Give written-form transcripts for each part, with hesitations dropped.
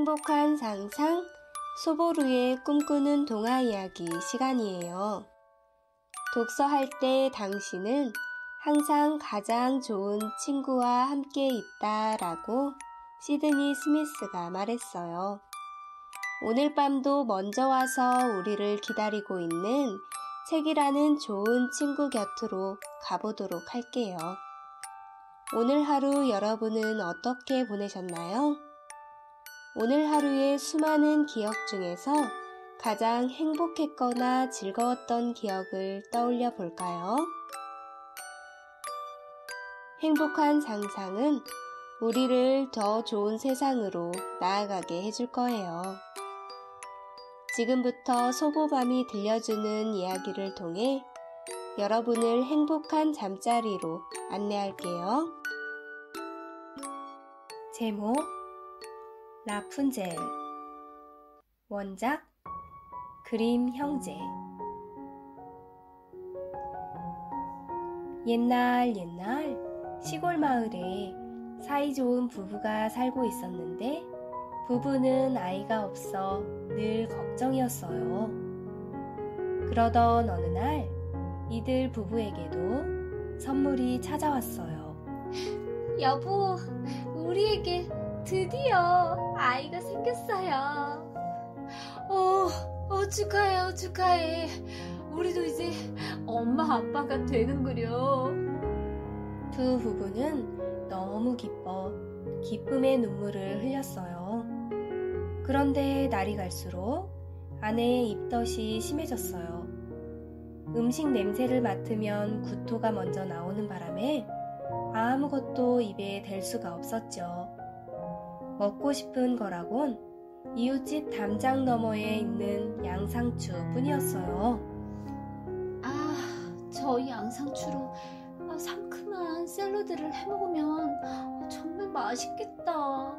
행복한 상상, 소보루의 꿈꾸는 동화 이야기 시간이에요. 독서할 때 당신은 항상 가장 좋은 친구와 함께 있다라고 시드니 스미스가 말했어요. 오늘 밤도 먼저 와서 우리를 기다리고 있는 책이라는 좋은 친구 곁으로 가보도록 할게요. 오늘 하루 여러분은 어떻게 보내셨나요? 오늘 하루의 수많은 기억 중에서 가장 행복했거나 즐거웠던 기억을 떠올려 볼까요? 행복한 상상은 우리를 더 좋은 세상으로 나아가게 해줄 거예요. 지금부터 소보밤이 들려주는 이야기를 통해 여러분을 행복한 잠자리로 안내할게요. 제목 라푼젤. 원작 그림 형제. 옛날 시골 마을에 사이좋은 부부가 살고 있었는데 부부는 아이가 없어 늘 걱정이었어요. 그러던 어느 날 이들 부부에게도 선물이 찾아왔어요. 여보, 우리에게 드디어 아이가 생겼어요. 축하해. 우리도 이제 엄마 아빠가 되는구려. 두 부부는 너무 기뻐 기쁨의 눈물을 흘렸어요. 그런데 날이 갈수록 아내의 입덧이 심해졌어요. 음식 냄새를 맡으면 구토가 먼저 나오는 바람에 아무것도 입에 댈 수가 없었죠. 먹고 싶은 거라곤 이웃집 담장 너머에 있는 양상추 뿐이었어요. 저 양상추로 상큼한 샐러드를 해먹으면 정말 맛있겠다.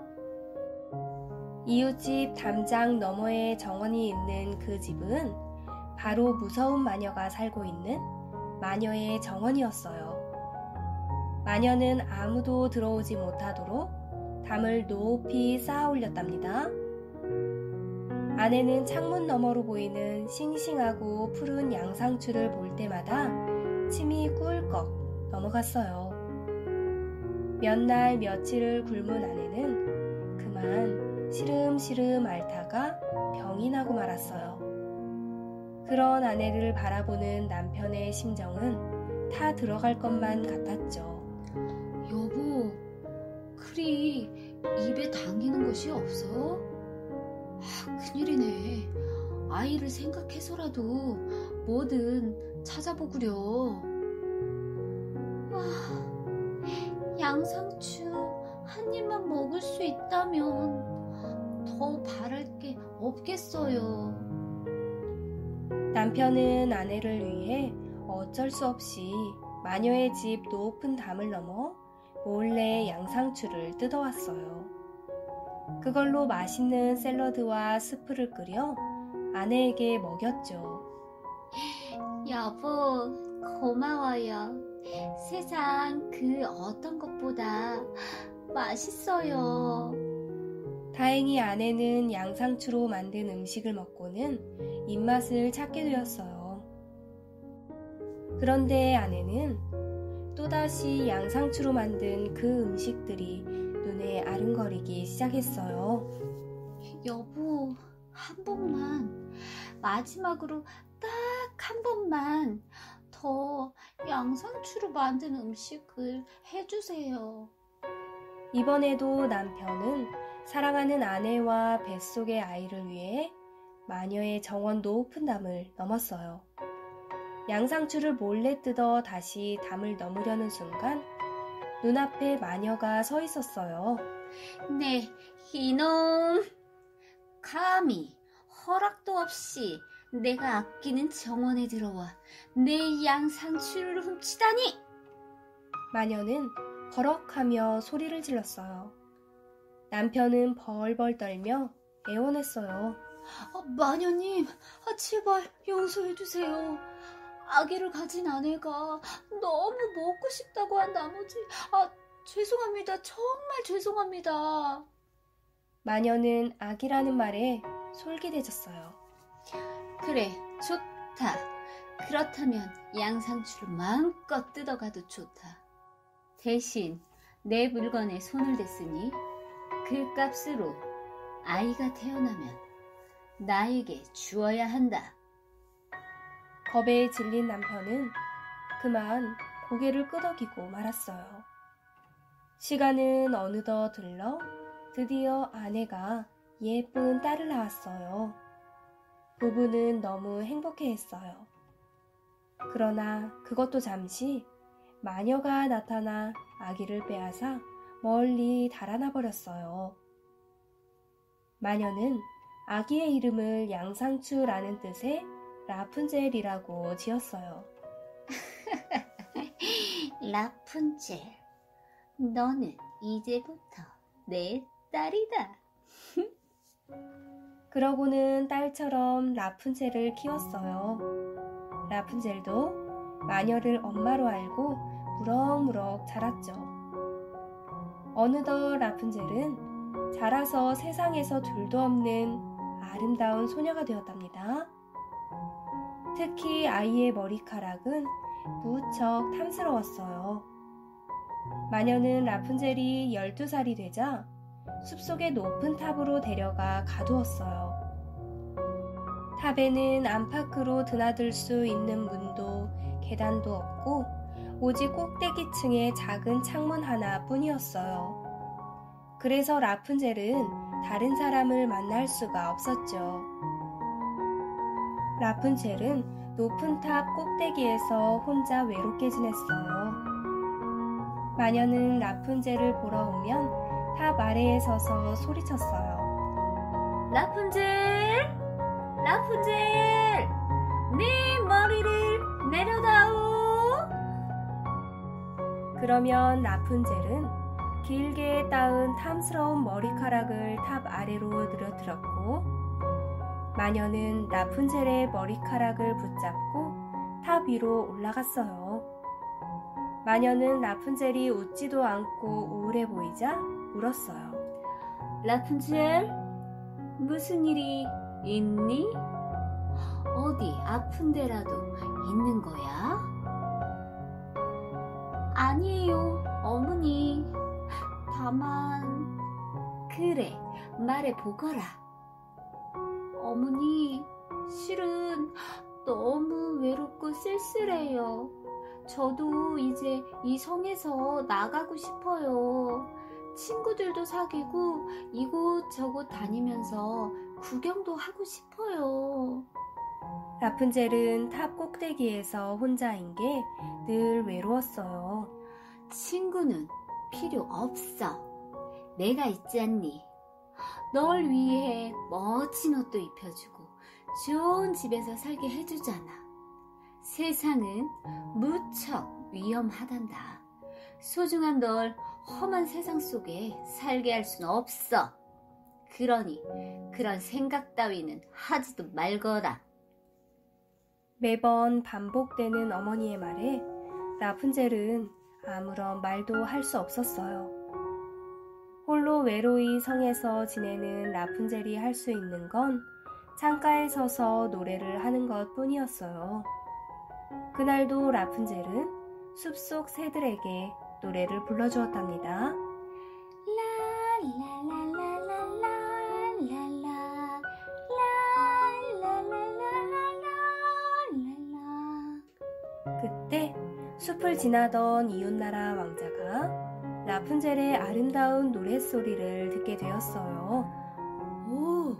이웃집 담장 너머에 정원이 있는 그 집은 바로 무서운 마녀가 살고 있는 마녀의 정원이었어요. 마녀는 아무도 들어오지 못하도록 담을 높이 쌓아 올렸답니다. 아내는 창문 너머로 보이는 싱싱하고 푸른 양상추를 볼 때마다 침이 꿀꺽 넘어갔어요. 몇 날 며칠을 굶은 아내는 그만 시름시름 앓다가 병이 나고 말았어요. 그런 아내를 바라보는 남편의 심정은 타 들어갈 것만 같았죠. 여보, 그리 입에 당기는 것이 없어? 큰일이네. 아이를 생각해서라도 뭐든 찾아보구려. 양상추 한 입만 먹을 수 있다면 더 바랄 게 없겠어요. 남편은 아내를 위해 어쩔 수 없이 마녀의 집 높은 담을 넘어 몰래 양상추를 뜯어왔어요. 그걸로 맛있는 샐러드와 스프를 끓여 아내에게 먹였죠. 여보, 고마워요. 세상 그 어떤 것보다 맛있어요. 다행히 아내는 양상추로 만든 음식을 먹고는 입맛을 찾게 되었어요. 그런데 아내는 또다시 양상추로 만든 그 음식들이 눈에 아른거리기 시작했어요. 여보, 한 번만, 마지막으로 딱 한 번만 더 양상추로 만든 음식을 해주세요. 이번에도 남편은 사랑하는 아내와 뱃속의 아이를 위해 마녀의 정원 높은 담을 넘었어요. 양상추를 몰래 뜯어 다시 담을 넘으려는 순간 눈앞에 마녀가 서 있었어요. 네, 이놈! 감히 허락도 없이 내가 아끼는 정원에 들어와 내 양상추를 훔치다니! 마녀는 버럭하며 소리를 질렀어요. 남편은 벌벌 떨며 애원했어요. 마녀님, 제발 용서해주세요. 아기를 가진 아내가 너무 먹고 싶다고 한 나머지 죄송합니다. 정말 죄송합니다. 마녀는 아기라는 말에 솔깃해졌어요. 그래, 좋다. 그렇다면 양상추를 마음껏 뜯어가도 좋다. 대신 내 물건에 손을 댔으니 그 값으로 아이가 태어나면 나에게 주어야 한다. 겁에 질린 남편은 그만 고개를 끄덕이고 말았어요. 시간은 어느덧 흘러 드디어 아내가 예쁜 딸을 낳았어요. 부부는 너무 행복해했어요. 그러나 그것도 잠시 마녀가 나타나 아기를 빼앗아 멀리 달아나 버렸어요. 마녀는 아기의 이름을 양상추라는 뜻의 라푼젤이라고 지었어요. 라푼젤, 너는 이제부터 내 딸이다. 그러고는 딸처럼 라푼젤을 키웠어요. 라푼젤도 마녀를 엄마로 알고 무럭무럭 자랐죠. 어느덧 라푼젤은 자라서 세상에서 둘도 없는 아름다운 소녀가 되었답니다. 특히 아이의 머리카락은 무척 탐스러웠어요. 마녀는 라푼젤이 12살이 되자 숲속의 높은 탑으로 데려가 가두었어요. 탑에는 안팎으로 드나들 수 있는 문도 계단도 없고 오직 꼭대기층에 작은 창문 하나뿐이었어요. 그래서 라푼젤은 다른 사람을 만날 수가 없었죠. 라푼젤은 높은 탑 꼭대기에서 혼자 외롭게 지냈어요. 마녀는 라푼젤을 보러 오면 탑 아래에 서서 소리쳤어요. 라푼젤! 라푼젤! 네 머리를 내려다오! 그러면 라푼젤은 길게 따은 탐스러운 머리카락을 탑 아래로 늘어뜨렸고 마녀는 라푼젤의 머리카락을 붙잡고 탑 위로 올라갔어요. 마녀는 라푼젤이 웃지도 않고 우울해 보이자 물었어요. 라푼젤, 무슨 일이 있니? 어디 아픈 데라도 있는 거야? 아니에요, 어머니. 다만... 그래, 말해보거라. 어머니, 실은 너무 외롭고 쓸쓸해요. 저도 이제 이 성에서 나가고 싶어요. 친구들도 사귀고 이곳저곳 다니면서 구경도 하고 싶어요. 라푼젤은 탑 꼭대기에서 혼자인 게 늘 외로웠어요. 친구는 필요 없어. 내가 있지 않니? 널 위해 멋진 옷도 입혀주고 좋은 집에서 살게 해주잖아. 세상은 무척 위험하단다. 소중한 널 험한 세상 속에 살게 할 수는 없어. 그러니 그런 생각 따위는 하지도 말거라. 매번 반복되는 어머니의 말에 라푼젤은 아무런 말도 할 수 없었어요. 홀로 외로이 성에서 지내는 라푼젤이 할 수 있는 건 창가에 서서 노래를 하는 것 뿐이었어요. 그날도 라푼젤은 숲속 새들에게 노래를 불러주었답니다. 그때 숲을 지나던 이웃나라 왕자가 라푼젤의 아름다운 노랫소리를 듣게 되었어요. 오,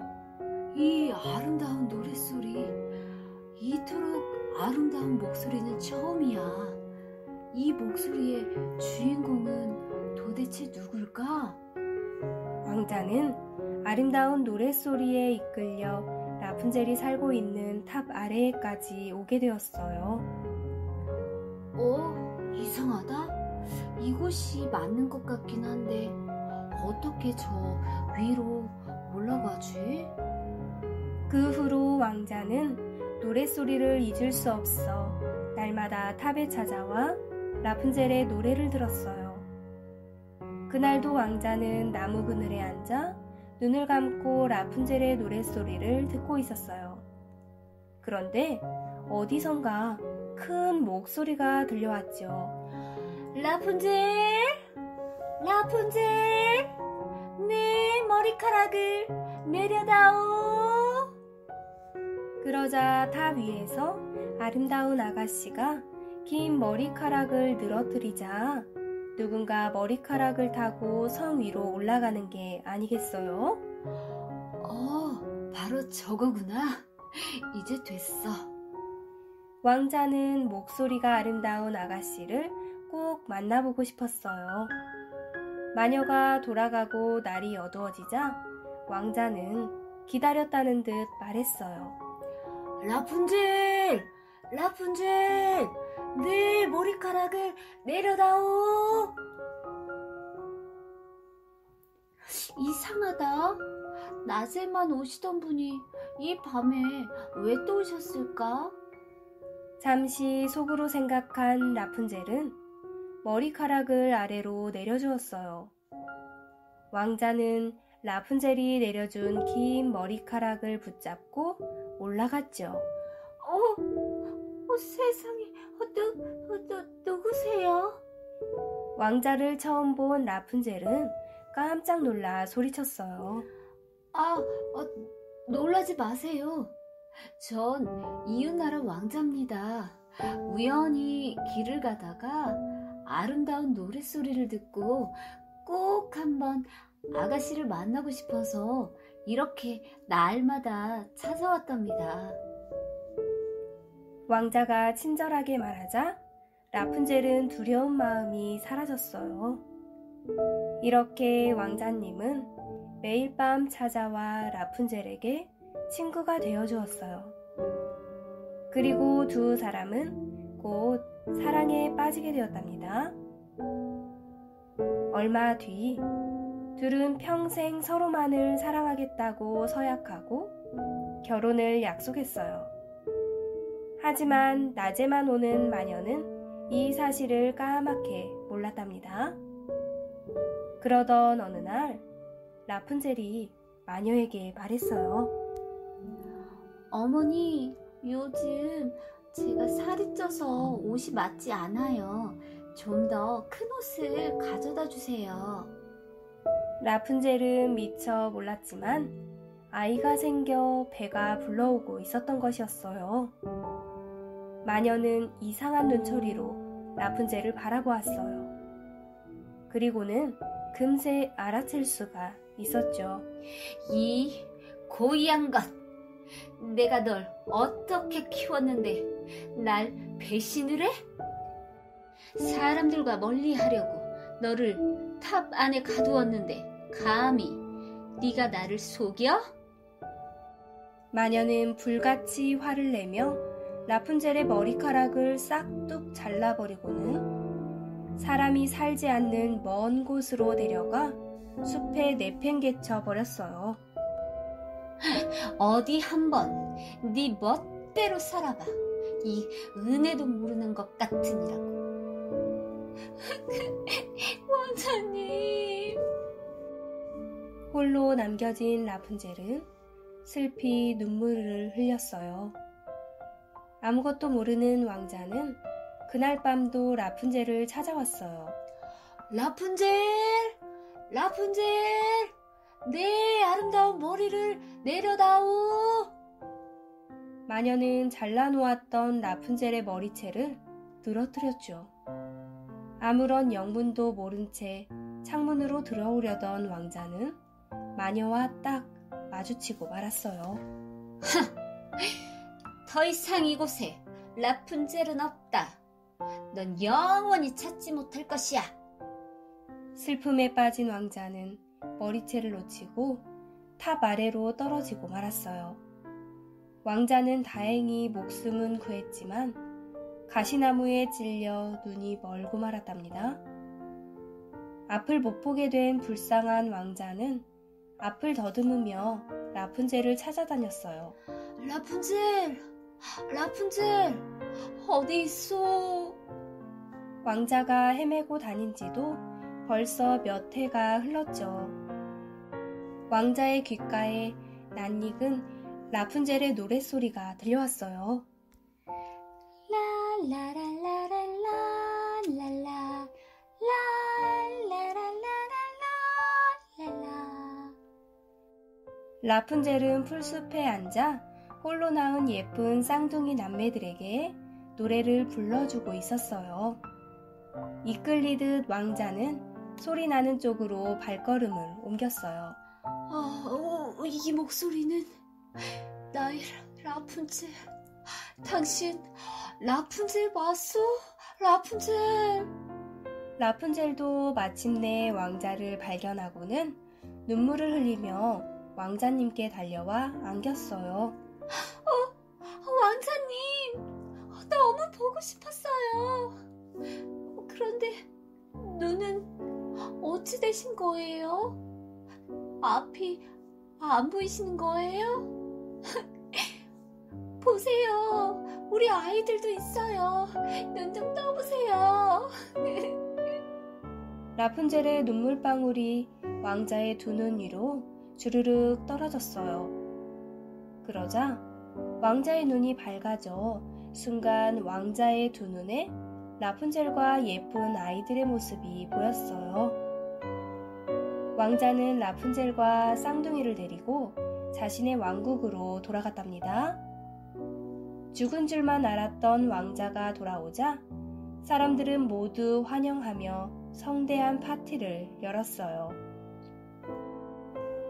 이 아름다운 노랫소리. 이토록 아름다운 목소리는 처음이야. 이 목소리의 주인공은 도대체 누굴까? 왕자는 아름다운 노랫소리에 이끌려 라푼젤이 살고 있는 탑 아래에까지 오게 되었어요. 이상하다. 이곳이 맞는 것 같긴 한데 어떻게 저 위로 올라가지? 그 후로 왕자는 노랫소리를 잊을 수 없어 날마다 탑에 찾아와 라푼젤의 노래를 들었어요. 그날도 왕자는 나무 그늘에 앉아 눈을 감고 라푼젤의 노랫소리를 듣고 있었어요. 그런데 어디선가 큰 목소리가 들려왔죠. 라푼젤! 라푼젤! 내 머리카락을 내려다오! 그러자 탑 위에서 아름다운 아가씨가 긴 머리카락을 늘어뜨리자 누군가 머리카락을 타고 성 위로 올라가는 게 아니겠어요? 바로 저거구나. 이제 됐어. 왕자는 목소리가 아름다운 아가씨를 꼭 만나보고 싶었어요. 마녀가 돌아가고 날이 어두워지자 왕자는 기다렸다는 듯 말했어요. 라푼젤! 라푼젤! 내 머리카락을 내려다오! 이상하다. 낮에만 오시던 분이 이 밤에 왜 또 오셨을까? 잠시 속으로 생각한 라푼젤은 머리카락을 아래로 내려주었어요. 왕자는 라푼젤이 내려준 긴 머리카락을 붙잡고 올라갔죠. 세상에, 누구세요? 왕자를 처음 본 라푼젤은 깜짝 놀라 소리쳤어요. 놀라지 마세요. 전 이웃나라 왕자입니다. 우연히 길을 가다가 아름다운 노랫소리를 듣고 꼭 한번 아가씨를 만나고 싶어서 이렇게 날마다 찾아왔답니다. 왕자가 친절하게 말하자 라푼젤은 두려운 마음이 사라졌어요. 이렇게 왕자님은 매일 밤 찾아와 라푼젤에게 친구가 되어주었어요. 그리고 두 사람은 곧 사랑에 빠지게 되었답니다. 얼마 뒤 둘은 평생 서로만을 사랑하겠다고 서약하고 결혼을 약속했어요. 하지만 낮에만 오는 마녀는 이 사실을 까맣게 몰랐답니다. 그러던 어느 날 라푼젤이 마녀에게 말했어요. 어머니, 요즘 제가 살이 쪄서 옷이 맞지 않아요. 좀 더 큰 옷을 가져다 주세요. 라푼젤은 미처 몰랐지만 아이가 생겨 배가 불러오고 있었던 것이었어요. 마녀는 이상한 눈초리로 라푼젤을 바라보았어요. 그리고는 금세 알아챌 수가 있었죠. 이 고이한 것! 내가 널 어떻게 키웠는데 날 배신을 해? 사람들과 멀리 하려고 너를 탑 안에 가두었는데 감히 네가 나를 속여? 마녀는 불같이 화를 내며 라푼젤의 머리카락을 싹둑 잘라버리고는 사람이 살지 않는 먼 곳으로 데려가 숲에 내팽개쳐 버렸어요. 어디 한번 네 멋대로 살아봐. 이 은혜도 모르는 것 같으니라고. 왕자님. 홀로 남겨진 라푼젤은 슬피 눈물을 흘렸어요. 아무것도 모르는 왕자는 그날 밤도 라푼젤을 찾아왔어요. 라푼젤! 라푼젤! 내 아름다운 머리를 내려다오! 마녀는 잘라놓았던 라푼젤의 머리채를 늘어뜨렸죠. 아무런 영문도 모른 채 창문으로 들어오려던 왕자는 마녀와 딱 마주치고 말았어요. 더 이상 이곳에 라푼젤은 없다. 넌 영원히 찾지 못할 것이야. 슬픔에 빠진 왕자는 머리채를 놓치고 탑 아래로 떨어지고 말았어요. 왕자는 다행히 목숨은 구했지만 가시나무에 찔려 눈이 멀고 말았답니다. 앞을 못 보게 된 불쌍한 왕자는 앞을 더듬으며 라푼젤을 찾아다녔어요. 라푼젤! 라푼젤! 어디 있어? 왕자가 헤매고 다닌 지도 벌써 몇 해가 흘렀죠. 왕자의 귓가에 낯익은 라푼젤의 노랫소리가 들려왔어요. 라라라라라라라라 라라라라라라라. 라푼젤은 풀숲에 앉아 홀로 낳은 예쁜 쌍둥이 남매들에게 노래를 불러주고 있었어요. 이끌리듯 왕자는 소리 나는 쪽으로 발걸음을 옮겼어요. 이 목소리는 나의 라푼젤. 당신 라푼젤 맞소? 라푼젤. 라푼젤도 마침내 왕자를 발견하고는 눈물을 흘리며 왕자님께 달려와 안겼어요. 왕자님, 너무 보고 싶었어요. 그런데 눈은 어찌 되신 거예요? 앞이 안 보이시는 거예요? 보세요, 우리 아이들도 있어요. 눈 좀 떠보세요. 라푼젤의 눈물방울이 왕자의 두 눈 위로 주르륵 떨어졌어요. 그러자 왕자의 눈이 밝아져 순간 왕자의 두 눈에 라푼젤과 예쁜 아이들의 모습이 보였어요. 왕자는 라푼젤과 쌍둥이를 데리고 자신의 왕국으로 돌아갔답니다. 죽은 줄만 알았던 왕자가 돌아오자 사람들은 모두 환영하며 성대한 파티를 열었어요.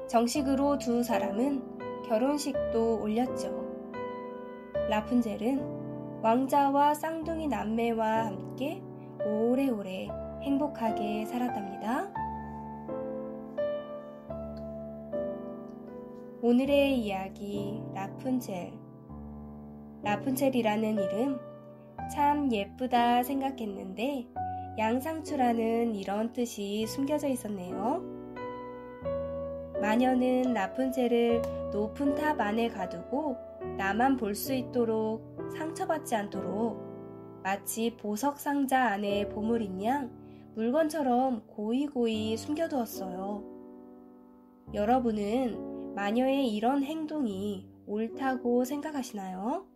정식으로 두 사람은 결혼식도 올렸죠. 라푼젤은 왕자와 쌍둥이 남매와 함께 오래오래 행복하게 살았답니다. 오늘의 이야기 라푼젤. 라푼젤이라는 이름 참 예쁘다 생각했는데 양상추라는 이런 뜻이 숨겨져 있었네요. 마녀는 라푼젤을 높은 탑 안에 가두고 나만 볼 수 있도록 상처받지 않도록 마치 보석 상자 안에 보물인 양 물건처럼 고이고이 숨겨두었어요. 여러분은 마녀의 이런 행동이 옳다고 생각하시나요?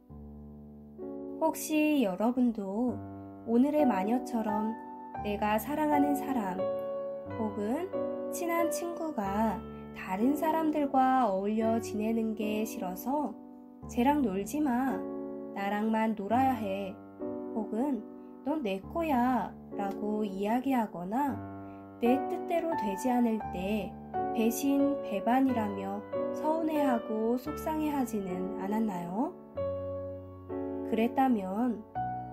혹시 여러분도 오늘의 마녀처럼 내가 사랑하는 사람 혹은 친한 친구가 다른 사람들과 어울려 지내는 게 싫어서 쟤랑 놀지 마, 나랑만 놀아야 해, 혹은 넌 내 거야 라고 이야기하거나 내 뜻대로 되지 않을 때 배신, 배반이라며 서운해하고 속상해하지는 않았나요? 그랬다면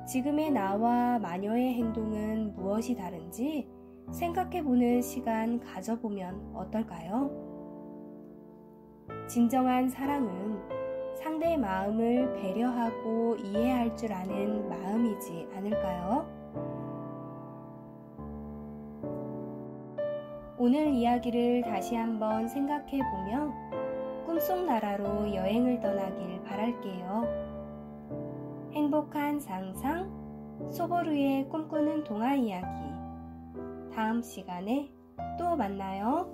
지금의 나와 마녀의 행동은 무엇이 다른지 생각해보는 시간 가져보면 어떨까요? 진정한 사랑은 상대의 마음을 배려하고 이해할 줄 아는 마음이지 않을까요? 오늘 이야기를 다시 한번 생각해보며 꿈속 나라로 여행을 떠나길 바랄게요. 행복한 상상, 소보루의 꿈꾸는 동화 이야기. 다음 시간에 또 만나요.